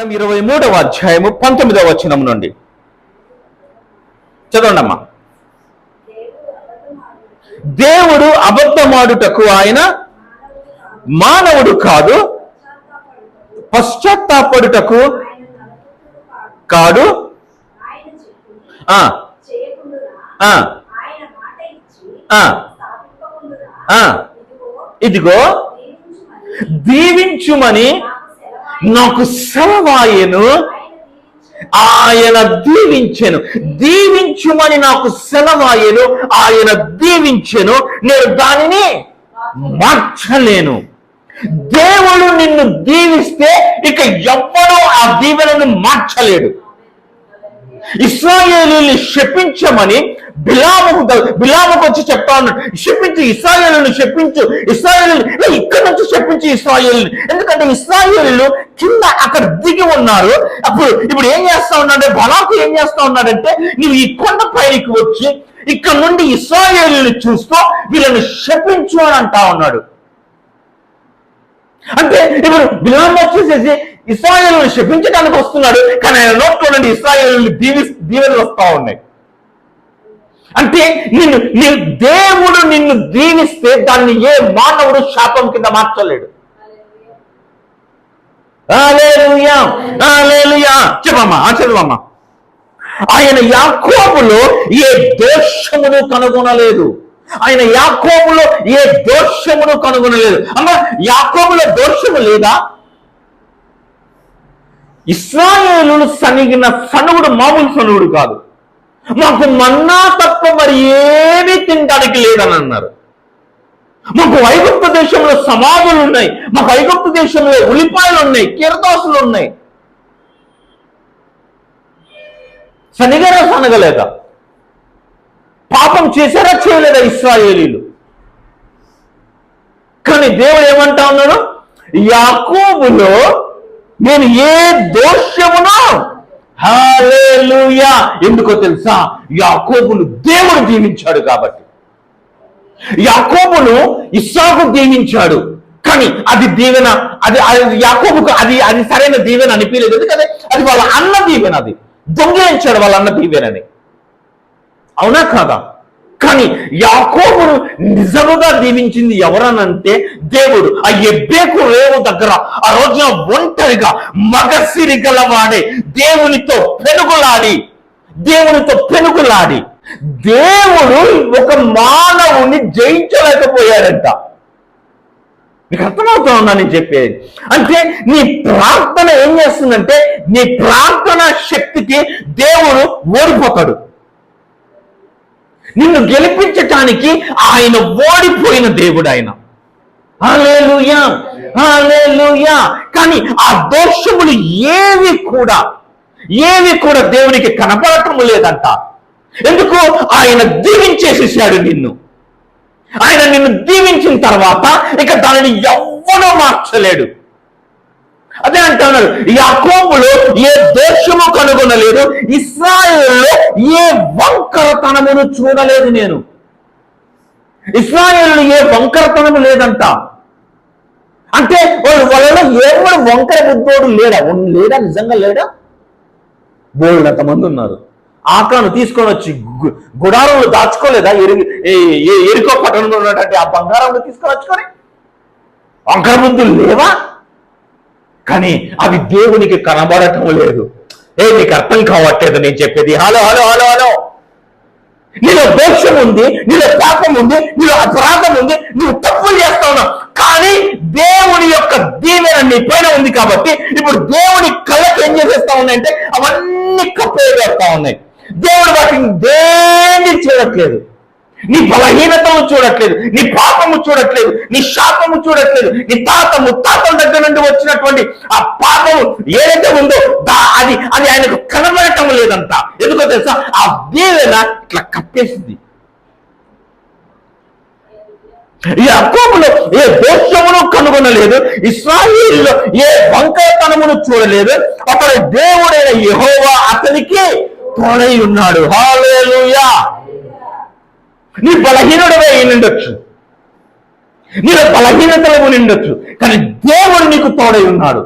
గ్రంథం 23వ అధ్యాయము 19వ వచనం నుండి చదవండి అమ్మా. దేవుడు అబద్ధమాడుటకు ఆయన మానవుడు కాదు, పశ్చాత్తాపడుటకు కాడు. ఇదిగో దీవించుమని నాకు సెలవాయెను, ఆయన దీవించెను. దీవించుమని నాకు సెలవాయెను, ఆయన దీవించెను, నేను దానిని మార్చలేను. దేవుడు నిన్ను దీవిస్తే ఇక ఎవ్వరూ ఆ దీవెనను మార్చలేడు. ఇశ్రాయేలుని శపించమని బిలాముకు వచ్చి చెప్తా ఉన్నాడు, శపించు ఇశ్రాయేలుని, శపించు ఇశ్రాయేలుని, ఇక్కడ నుంచి శపించు ఇశ్రాయేలుని. ఎందుకంటే ఇశ్రాయేలు కింద అక్కడ దిగి ఉన్నారు. ఇప్పుడు ఏం చేస్తా ఉన్నాడంటే, బలాకు ఏం చేస్తా ఉన్నాడంటే, నువ్వు ఈ కొండ పైకి వచ్చి ఇక్కడ నుండి ఇశ్రాయేలుని చూస్తూ వీళ్ళని శపించు అని అంటా ఉన్నాడు. అంటే ఇప్పుడు బిలాము వచ్చేసేసి ఇశ్రాయేలుని శపించడానికి వస్తున్నాడు, కానీ ఆయన నోట్లో నుండి ఇశ్రాయేలుని దీవెనలు వస్తా ఉన్నాయి. అంటే దేవుడు నిన్ను దీవిస్తే దాన్ని ఏ మానవుడు శాపం కింద మార్చలేడు. హల్లెలూయా, హల్లెలూయా. చదవమ్మా. ఆయన యాకోబులో ఏ దోషమును కనుగొనలేదు. ఆయన యాకోబులో ఏ దోషమును కనుగొనలేదు. అమ్మ, యాకోబులో దోషము లేదా? ఇశ్రాయేలును సనిగిన సనుగుడు మామూలు సనుగుడు కాదు. మాకు మన్నా తప్ప మరి ఏమీ తినడానికి లేదని అన్నారు. మాకు ఐగుప్తు దేశంలో సమాధులు ఉన్నాయి, మాకు ఐగుప్తు దేశంలో ఉల్లిపాయలు ఉన్నాయి, కీరదోసలు ఉన్నాయి. సనిగరా సనగలేదా? పాపం చేశారా చేయలేదా ఇశ్రాయేలీలు? కానీ దేవుడు ఏమంటా ఉన్నాడు, యాకోబులో నేను ఏ దోషమును, హల్లెలూయా. ఎందుకో తెలుసా? యాకోబును దేవుడు దీవించాడు కాబట్టి. యాకోబును ఇస్సాకు దీవించాడు, కానీ అది దీవెన, అది యాకోబుకు అది సరైన దీవెన అనిపించలేదు. ఎందుకంటే అది వాళ్ళ అన్న దీవెన, అది దొంగిలించాడు వాళ్ళ అన్న దీవెనని. అవునా కాదా? కానీ యాకోబును నిజముగా దీవించింది ఎవరనంటే దేవుడు. ఆ ఎబ్బేకు రేవు దగ్గర ఆ రోజున ఒంటరిగా మగసిరి గలవాడే దేవునితో పెనుగులాడి దేవుడు ఒక మానవుని జయించలేకపోయాడంట. నీకు అర్థమవుతా ఉన్నా నేను చెప్పేది? అంటే నీ ప్రార్థన ఏం చేస్తుందంటే, నీ ప్రార్థన శక్తికి దేవుడు ఓడిపోతాడు. నిన్ను గెలిపించటానికి ఆయన ఓడిపోయిన దేవుడు ఆయన. హల్లెలూయా, హల్లెలూయా. కానీ ఆ దోషములు ఏవి కూడా దేవునికి కనపడటం లేదంట. ఎందుకు? ఆయన దీవించేసేసాడు నిన్ను. ఆయన నిన్ను దీవించిన తర్వాత ఇక దానిని ఎవ్వడూ మార్చలేడు. అదే అంటున్నాడు, యాకోబులో ఏ దోషము కనుగొనలేదు, ఇశ్రాయేలులో ఏ వంకరతనమును చూడలేదు నేను. ఇశ్రాయేలులో ఏ వంకరతనము లేదంట. అంటే వాళ్ళలో ఎవరు వంకర బుద్ధోడు లేడా? నిజంగా లేడా? బోల్డంత మంది ఉన్నారు. ఆకాను తీసుకొని వచ్చి గుడారంలో దాచుకోలేదా? ఎరుకో పట్టణంలో ఉన్నటువంటి ఆ బంగారంలో తీసుకొని వచ్చుకొని వంకర బుద్ధులు లేవా? కానీ అవి దేవునికి కనబడటం లేదు. నీకు అర్థం కావట్లేదు నేను చెప్పేది. హలో హలో హలో హలో నీలో దోషం ఉంది, నీలో పాపం ఉంది, నీలో అపరాధం ఉంది, నువ్వు తప్పులు చేస్తా ఉన్నావు. కానీ దేవుని యొక్క దీవెన నీ పైన ఉంది కాబట్టి ఇప్పుడు దేవుని కళ్ళకి ఏం చేసేస్తా ఉన్నాయంటే అవన్నీ కప్పేవేస్తా ఉన్నాయి. దేవుడు వాటిని దేన్ని చూడట్లేదు. నీ బలహీనతను చూడట్లేదు, నీ పాపము చూడట్లేదు, నీ శాపము చూడట్లేదు. నీ ముత్తాతల దగ్గర నుండి వచ్చినటువంటి ఆ పాపము ఏదైతే ఉందో అది ఆయనకు కనబడటం లేదంట. ఎందుకో తెలుసా? ఆ దీవెన ఇట్లా కప్పేసింది. యాకోబులో ఏ దోషమును కనుగొనలేదు, ఇశ్రాయేలులో ఏ వంకరతనమును చూడలేదు. అతడు దేవుడైన యెహోవా అతనికి తోడై ఉన్నాడు. హల్లెలూయా. నీ బలహీనుడవే నిండొచ్చు, నీలో బలహీనతలు నిండొచ్చు, కానీ దేవుడు నీకు తోడై ఉన్నాడు.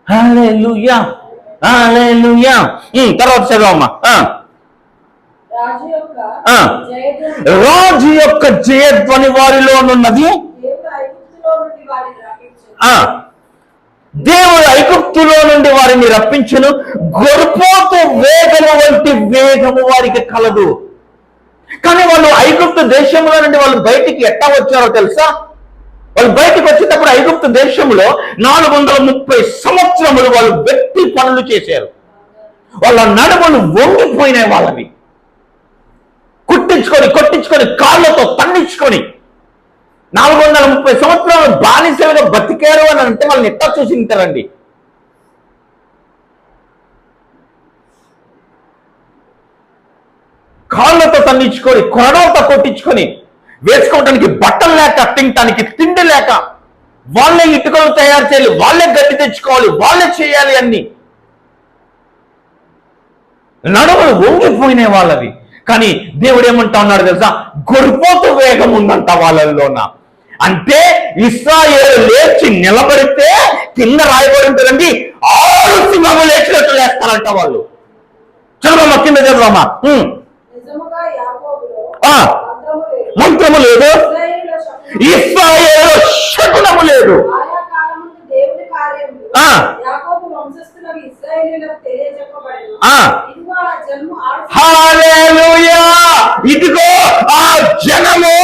హల్లెలూయా, హల్లెలూయా. తర్వాత చదవమ్మా. రాజు యొక్క జయధ్వని వారిలోనున్నది. దేవుడు ఐగుప్తులో నుండి వారిని రప్పించును, గొర్రెపోతు వేగము వంటి వేగము వారికి కలదు. కానీ వాళ్ళు ఐగుప్తు దేశంలో నుండి వాళ్ళు బయటికి ఎట్టా వచ్చారో తెలుసా? వాళ్ళు బయటకు వచ్చేటప్పుడు ఐగుప్తు దేశంలో 430 సంవత్సరములు వాళ్ళు వ్యక్తి పనులు చేశారు. వాళ్ళ నడుములు వంగిపోయినాయి, వాళ్ళవి కొట్టించుకొని కాళ్ళతో తన్నించుకొని 430 సంవత్సరాలు బానిసలుగా బతికారు అని అంటే వాళ్ళని ఎట్టా చూసి ఉంటారండి. కాళ్ళతో తన్నించుకొని, కొరడాలతో కొట్టించుకొని, వేసుకోవడానికి బట్టలు లేక, తినటానికి తిండి లేక, వాళ్ళే ఇటుకలు తయారు చేయాలి, వాళ్ళే గడ్డి తెచ్చుకోవాలి, వాళ్ళే చేయాలి అన్ని. నడుములు వంగిపోయినాయి వాళ్ళవి. కానీ దేవుడు ఏమంటా ఉన్నాడు తెలుసా? గొర్రెపోతు వేగం ఉందంట వాళ్ళలోన. అంటే ఇశ్రాయేలు లేచి నిలబడితే కింద రాయబడి ఉంటుందండి, 6 సింహములు లేచినట్టు లేస్తారంట వాళ్ళు. చదవమ్మా, కింద చదవమ్మా. మంత్రము లేదు, ఇశ్రాయేలు శకునము లేదు. హల్లెలూయా. ఇదిగో ఆ జనము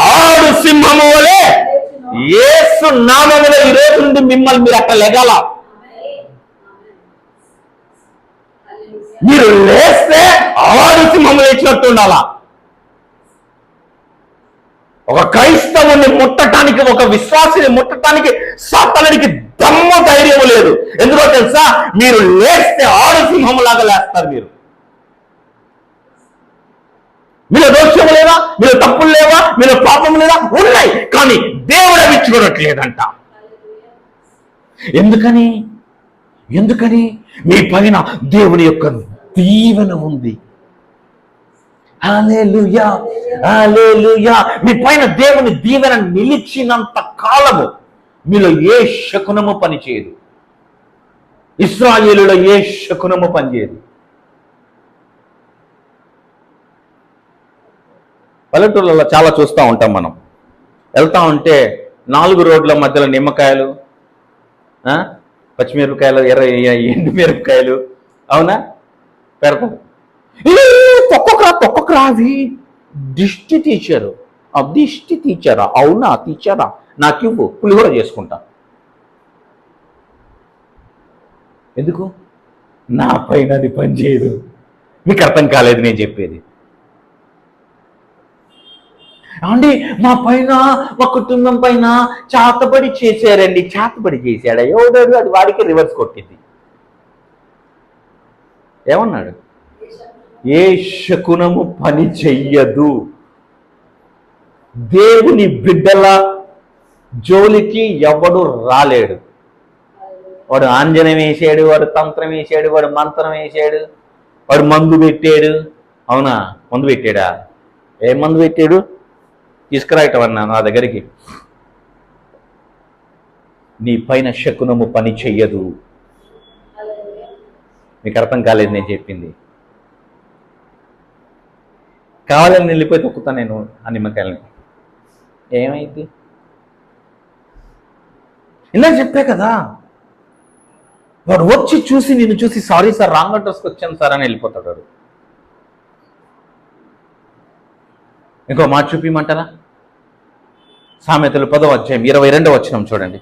6 సింహము వలె యేసు నామములో ఈ రోజు నుండి మిమ్మల్ని మీరు అక్కడ లెగాల. మీరు లేస్తే 6 సింహములు లేచినట్టు ఉండాలా. ఒక క్రైస్తవుని ముట్టడానికి, ఒక విశ్వాసిని ముట్టడానికి సాతానుడికి దమ్ము ధైర్యం లేదు. ఎందుకో తెలుసా? మీరు లేస్తే 6 సింహములాగా లేస్తారు. మీలో దోషము లేదా, మీలో తప్పులు లేవా, మీలో పాపము లేదా? ఉన్నాయి, కానీ దేవుడు అవి చూడట్లేదంట. ఎందుకని మీ పైన దేవుని యొక్క దీవెన ఉంది. హల్లెలూయా, హల్లెలూయా. మీ పైన దేవుని దీవెన నిలిచినంత కాలము మీలో ఏ శకునము పనిచేయదు. ఇశ్రాయేలులో ఏ శకునము పనిచేయదు. పల్లెటూళ్ళలో చాలా చూస్తూ ఉంటాం మనం. వెళ్తా ఉంటే 4 రోడ్ల మధ్యలో నిమ్మకాయలు, పచ్చిమిరపకాయలు, ఎండుమిరపకాయలు, అవునా, పెడతారు. తొక్కకురా అవి దిష్టి తీర్చారా? అవునా, తీర్చారా? నాకు ఇవ్వు, పులిహోర చేసుకుంటా. ఎందుకు? నా పైన అది పనిచేయదు. మీకు అర్థం కాలేదు నేను చెప్పేది. అండి, మా పైన, మా కుటుంబం పైన చాతబడి చేశారండి. చాతబడి చేశాడా? ఎవడాడు? అది వాడికి రివర్స్ కొట్టింది. ఏమన్నాడు? ఏ శకునము పని చెయ్యదు. దేవుని బిడ్డల జోలికి ఎవడు రాలేడు. వాడు ఆంజనం వేసాడు, వాడు తంత్రం వేసాడు, వాడు మంత్రం వేసాడు, వాడు మందు పెట్టాడు. అవునా, మందు పెట్టాడా? ఏం మందు పెట్టాడు? తీసుకురాయటమన్నా నా దగ్గరికి. నీ పైన శకునము పని చెయ్యదు. మీకు అర్థం కాలేదు నేను చెప్పింది. కావాలని వెళ్ళిపోయి తొక్కుతా నేను ఆ నిమ్మకాయలని. ఏమైంది? ఇలా చెప్పే కదా. వాడు వచ్చి చూసి, నిన్ను చూసి, సారీ సార్, రాంగ్ అడ్రస్కి వచ్చాను సార్ అని వెళ్ళిపోతాడు వాడు. ఇంకో మాట చూపిమంటారా? సామెతలు 10వ అధ్యాయం 22వ వచనం చూడండి.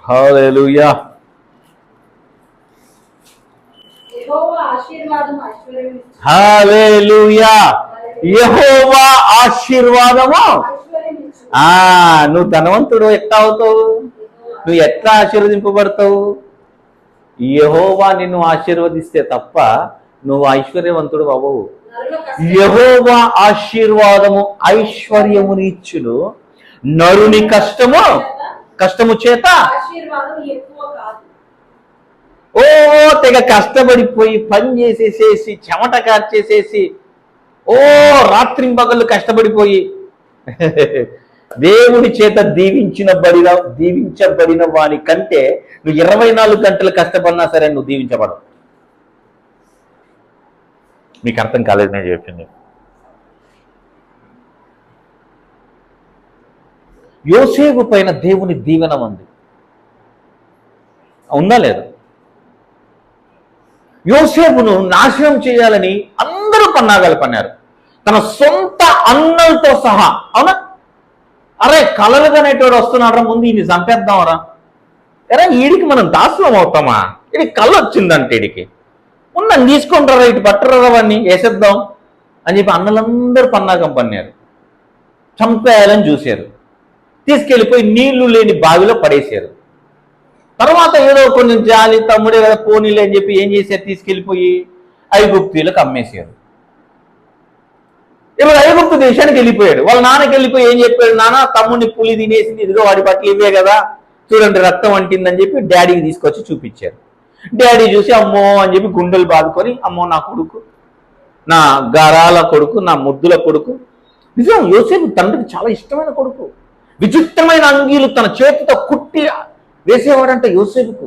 హల్లెలూయా. హల్లెలూయా. యెహోవా ఆశీర్వాదము. నువ్వు ధనవంతుడు ఎట్లా అవుతావు? నువ్వు ఎట్లా ఆశీర్వదింపబడతావు? యెహోవా నిన్ను ఆశీర్వదిస్తే తప్ప నువ్వు ఐశ్వర్యవంతుడు అవ్వవు. యెహోవా ఆశీర్వాదము ఐశ్వర్యమునిచ్చును, నరుని కష్టము చేత తెగ కష్టపడిపోయి పని చేసేసేసి, చెమట కార్చేసేసి, ఓ రాత్రింబగళ్ళు కష్టపడిపోయి దేవుడి చేత దీవించబడిన వాని కంటే నువ్వు 24 గంటలు కష్టపడినా సరే నువ్వు దీవించబడవు. మీకు అర్థం కాలేదు నేను చెప్పింది. యోసేపు పైన దేవుని దీవెన ఉంది, ఉందా లేదా? యోసేపును నాశనం చేయాలని అందరూ పన్నాగాలు పన్నారు, తన సొంత అన్నలతో సహా. అవునా? అరే కలలుగానేటోడు వస్తున్నారా, ముందు ఈయన్ని చంపేద్దామరా, ఎరా వీడికి మనం దాసులం అవుతామా, వీడికి కళ్ళు వచ్చిందంటే వీడికి ముందని తీసుకుంటారా, ఇటు పట్టరా అవన్నీ వేసేద్దాం అని చెప్పి అన్నలందరూ పన్నాగం పన్నారు, చంపేయాలని చూశారు, తీసుకెళ్ళిపోయి నీళ్లు లేని బావిలో పడేశారు. తర్వాత ఏదో కొంచెం జాలి తమ్ముడే కదా పోనీలే అని చెప్పి ఏం చేశారు, తీసుకెళ్ళిపోయి ఐగుప్తీయులకు అమ్మేశారు. ఇప్పుడు ఐగుప్తు దేశానికి వెళ్ళిపోయాడు. వాళ్ళ నాన్నకి వెళ్ళిపోయి ఏం చెప్పాడు, నాన్న తమ్ముడిని పులి తినేసింది, ఇదిగో వాడి బట్టలు ఇవే కదా చూడండి రక్తం అంటిందని చెప్పి డాడీకి తీసుకొచ్చి చూపించారు. డాడీ చూసి అమ్మో అని చెప్పి గుండెలు బాదుకొని, అమ్మో నా కొడుకు, నా గారాల కొడుకు, నా ముద్దుల కొడుకు. నిజం, యోసేపు తండ్రికి చాలా ఇష్టమైన కొడుకు. విచిత్రమైన అంగీలు తన చేతితో కుట్టి వేసేవాడంట యోసేపుకు,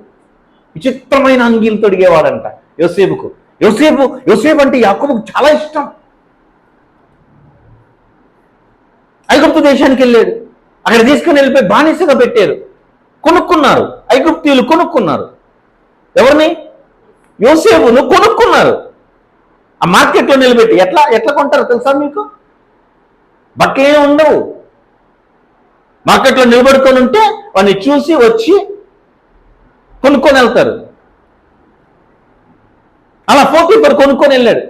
విచిత్రమైన అంగీలు తొడిగేవాడంట యోసేపుకు. యోసేపు అంటే యాకోబుకు చాలా ఇష్టం. ఐగుప్తు దేశానికి వెళ్ళాడు, అక్కడ తీసుకుని వెళ్ళిపోయి బానిసగా పెట్టారు, కొనుక్కున్నారు, ఐగుప్తీయులు కొనుక్కున్నారు. ఎవరిని? యోసేపును కొనుక్కున్నారు. ఆ మార్కెట్లో నిలబెట్టి ఎట్లా కొంటారో తెలుసా మీకు? బట్టలే ఉండవు, మార్కెట్లో నిలబడుకొని ఉంటే వాడిని చూసి వచ్చి కొనుక్కొని వెళ్తారు. అలా పోతీఫరు కొనుక్కొని వెళ్ళాడు,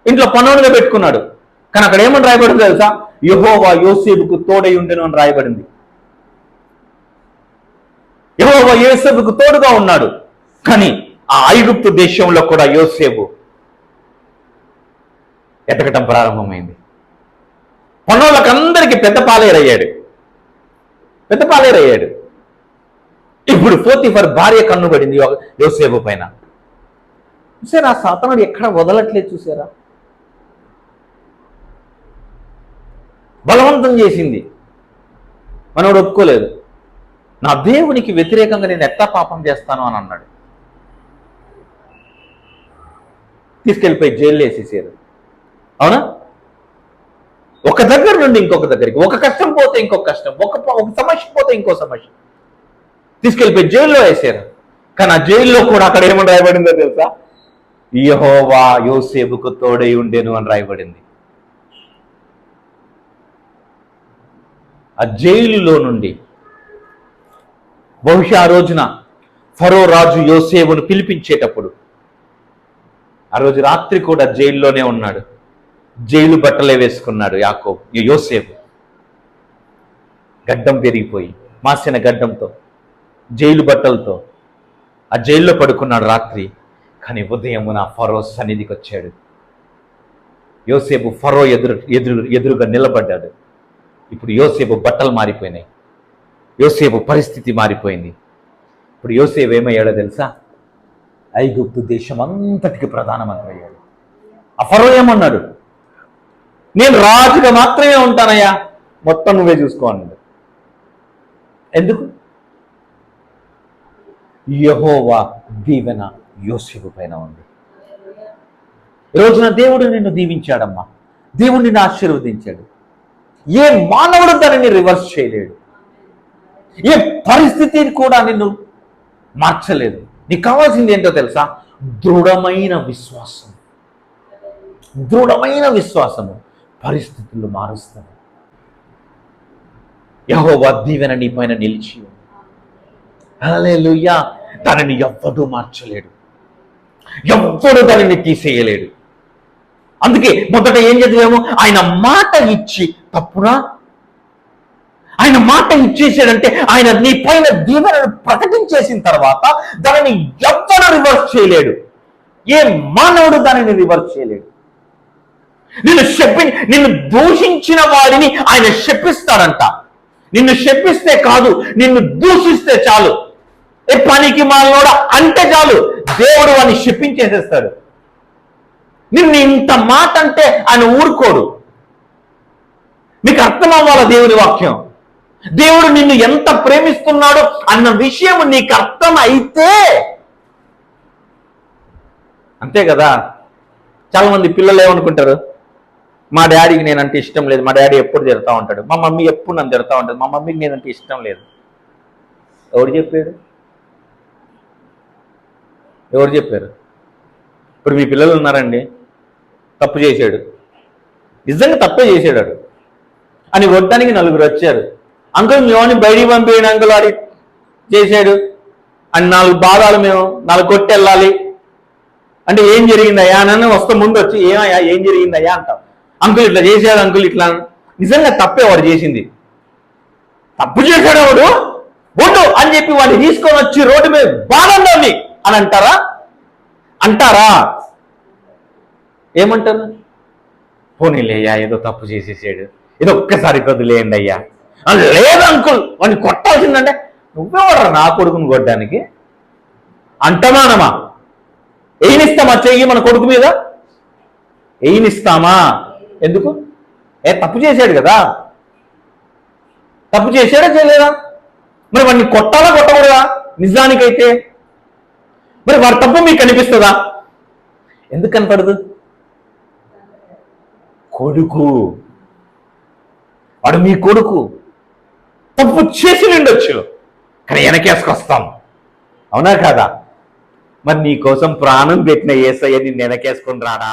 ఇంట్లో పనోడుగా పెట్టుకున్నాడు. కానీ అక్కడ ఏమని రాయబడింది తెలుసా? యెహోవా యోసేపుకు తోడై ఉండెను అని రాయబడింది. యెహోవా యోసేపుకు తోడుగా ఉన్నాడు. కానీ ఆ ఐగుప్తు దేశంలో కూడా యోసేపు ఎదగటం ప్రారంభమైంది. పనోళ్ళకందరికీ పెద్ద పాలేరయ్యాడు. ఇప్పుడు పోతీఫర్ భార్య కన్నుబడింది యోసేపు పైన. చూసారా, ఆ సాతానుడు ఎక్కడ వదలట్లేదు చూసారా, బలవంతం చేసింది. మనోడు ఒప్పుకోలేదు. నా దేవునికి వ్యతిరేకంగా నేను ఎట్లా పాపం చేస్తాను అని అన్నాడు. తీసుకెళ్ళిపోయి జైల్లో వేసేసారు. అవునా? ఒక దగ్గర నుండి ఇంకొక దగ్గరికి, ఒక కష్టం పోతే ఇంకొక కష్టం, ఒక సమస్య పోతే ఇంకో సమస్య, తీసుకెళ్ళిపోయి జైల్లో వేసారు. కానీ ఆ జైల్లో కూడా అక్కడ ఏమని రాయబడిందో తెలుసా? యెహోవా యోసేపుకు తోడై ఉండెను అని రాయబడింది. ఆ జైలులో నుండి బహుశా ఆ రోజున ఫరో రాజు యోసేపును పిలిపించేటప్పుడు, ఆ రోజు రాత్రి కూడా జైల్లోనే ఉన్నాడు, జైలు బట్టలే వేసుకున్నాడు యోసేపు. గడ్డం పెరిగిపోయి మాసిన గడ్డంతో జైలు బట్టలతో ఆ జైల్లో పడుకున్నాడు రాత్రి. కానీ ఉదయమున ఫరో సన్నిధికి వచ్చాడు. యోసేపు ఫరో ఎదురుగా నిలబడ్డాడు. ఇప్పుడు యోసేపు బట్టలు మారిపోయినాయి, యోసేపు పరిస్థితి మారిపోయింది. ఇప్పుడు యోసేపు ఏమయ్యాడో తెలుసా? ఐగుప్తు దేశం అంతటికి ప్రధానమంత్రి అయ్యాడు. ఆ ఫరో ఏమన్నాడు? నేను రాజుగా మాత్రమే ఉంటానయ్యా, మొత్తం నువ్వే చూసుకో అన్నాడు. ఎందుకు? యెహోవా దీవెన యోసేపు పైన ఉంది. ఈ రోజున దేవుడు నిన్ను దీవించాడమ్మా, దేవుడు నిన్ను ఆశీర్వదించాడు. ఏ మానవుడు దానిని రివర్స్ చేయలేడు, ఏ పరిస్థితిని కూడా నిన్ను మార్చలేదు. నీకు కావాల్సింది ఏంటో తెలుసా? దృఢమైన విశ్వాసము పరిస్థితులు మారుస్తుంది. యెహోవా దీవెన నీ పైన నిలిచి ఉంది. హల్లెలూయా. దానిని ఎవ్వడూ మార్చలేడు, ఎవ్వడు దానిని తీసేయలేడు. అందుకే మొదట ఏం చదివాము? ఆయన మాట ఇచ్చి తప్పునా? ఆయన మాట ఇచ్చేసాడంటే ఆయన నీ పైన దీవెనను ప్రకటించేసిన తర్వాత దానిని ఎవ్వడు రివర్స్ చేయలేడు. ఏ మానవుడు దానిని రివర్స్ చేయలేడు. నిన్ను దూషించిన వాడిని ఆయన శపిస్తాడంట. నిన్ను శపిస్తే కాదు, నిన్ను దూషిస్తే చాలు, ఏ పనికి మాలోడా అంటే చాలు, దేవుడు వాడిని శపించేసేస్తాడు. నిన్ను ఇంత మాట అంటే ఆయన ఊరుకోడు. మీకు అర్థం అవ్వాల దేవుని వాక్యం. దేవుడు నిన్ను ఎంత ప్రేమిస్తున్నాడో అన్న విషయం నీకు అర్థం అయితే అంతే కదా. చాలా మంది పిల్లలు ఏమనుకుంటారు, మా డాడీకి నేనంటే ఇష్టం లేదు, మా డాడీ ఎప్పుడు తిడతా ఉంటాడు, మా మమ్మీ ఎప్పుడు నన్ను తిడతా ఉంటుంది, మా మమ్మీకి నేనంటే ఇష్టం లేదు. ఎవరు చెప్పాడు? ఎవరు చెప్పారు? ఇప్పుడు మీ పిల్లలు ఉన్నారండి, తప్పు చేశాడు, నిజంగా తప్పే చేశాడు అని వడ్డానికి నలుగురు వచ్చారు. అంకుల్ మేము బయటికి పంపేయండి అంకుల్, అది చేశాడు అని 4 బాధాలు, మేము 4 కొట్టెళ్ళాలి అంటే ఏం జరిగిందయ్యా అని వస్తే ముందు వచ్చి ఏమయ్యా ఏం జరిగిందయ్యా అంటాం. అంకుల్ ఇట్లా చేశాడు, అంకుల్ ఇట్లా. నిజంగా తప్పే వాడు చేసింది, తప్పు చేశాడు వాడు, బొండు అని చెప్పి వాడిని తీసుకొని వచ్చి రోడ్డు మీద బాధండి అని అంటారా? ఏమంటారు? పోనీలేయ్యా ఏదో తప్పు చేసేసాడు, ఏదో ఒక్కసారి వదిలేయండి అయ్యా. లేదు అంకుల్ వాడిని కొట్టాల్సిందంటే నువ్వెవరా నా కొడుకుని కొట్టడానికి? అంటమానమా? ఏనిస్తామా చెయ్యి మన కొడుకు మీద? ఏనిస్తామా? ఎందుకు? తప్పు చేశాడు కదా, తప్పు చేశాడా చేయలేదా? మరి వాడిని కొట్టాలా కొట్టకూడదా? నిజానికైతే మరి వాడి తప్పు మీకు కనిపిస్తుందా? ఎందుకు కనపడదు? కొడుకు, వాడు మీ కొడుకు, తప్పు చేసి ఉండొచ్చు కానీ వెనకేసుకొస్తాం, అవునా కాదా? మరి నీ కోసం ప్రాణం పెట్టిన యేసయ్య నిన్ను వెనకేసుకొని రాడా?